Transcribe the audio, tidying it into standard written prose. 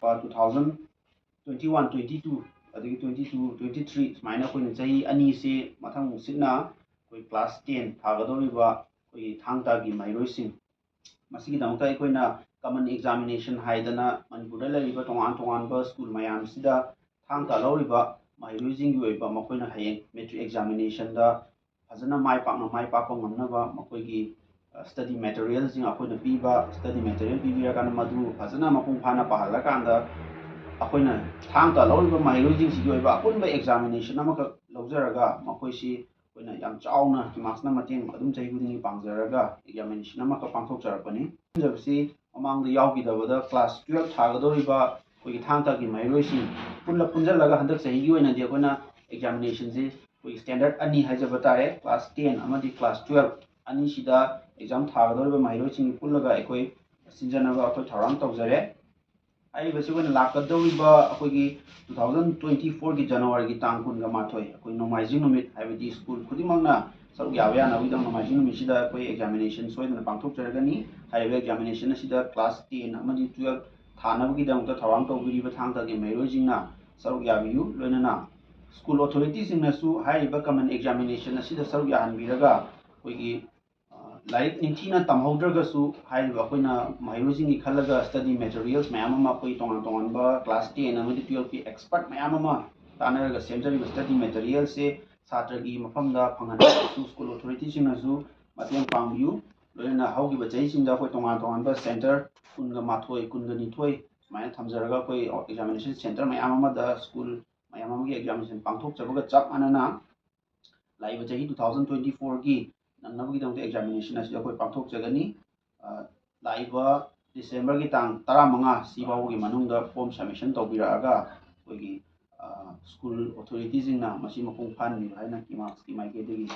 2021-22 adagi 22-23 sumaina akhoi chahi ani se mathang sitna koi class 10 thagadoriba koi thangta gi maheiroising masigi damta aikoina common examination haidana manipur da lariba tongan ba school mayam sida thangta loriba maheiroising gi oiba makoina hayeng metric examination da fazana mai pakpa ngamnaba makoigi study materials jing akoina piba study material pibira kana madu fazana mapung phana pahala kanda akoina thangta loriba maheiroising sigi oiba apunba examination amaka lawjaraga makoisi koina yam chauna KIMACS na mateng adum chahi gudingi pangjaraga examination amaka pangthokjarapani jabsi amang da yawgi dabada class 12 thagadoriba koi thangta gi maheiroising punjalaga handak chahi gi oina di akoina examination ji koi standard ani haijaba tare class 10 amadi class 12 ani sida exam thagadoriba maheiroising pullaga ekoi sinjanaga akoi tharang tawjare ai basi wana lakadoriba akoigi 2024 gi January gi tang kun ga mathoi akoi nomaijing numit haibadi school khudimangna saruk yawe yana widang nomaijing numit sida akoi examination soidana pangthok jaragani haibe examination sida class 10 amadi 12 thanabagi damta thawang tawbiriba thangta gi maheiroising na saruk yabiyu loinana school authorities singna su haiba common examination asida saruk yahanbiraga koigi like निंथीना तमहौद्रगसु हाइबा अखोइना maheiroising gi khalaga study materials mayam ama koi tongan ba class 10 amadi 12 ki expert mayam ama tanaraga semjari study material se छात्र की मफम दा फंगन school authority सिंगना सु मतयंग पांगबियु लोयना हौगी बचै सिंदा कोइ तोंगान बा सेंटर कुनगा माथोय कुनगा निथोय मायना थमजरगा कोइ एग्जामिनेशन सेंटर मयाम अमा दा स्कूल मयाम अमा की एग्जामिनेशन पांगथोक जबगा चप अनना लाइव चाही 2024 की नंगनबगी दंते एग्जामिनेशन असि कोइ पांगथोक जगनी लाइव डिसेंबर की तांग 15 सिबावगी मनुंगदा फॉर्म सबमिशन तौबिरागा कोइगी school authorities in na masi mapung phan ni haina KIMACS ki mai ke degi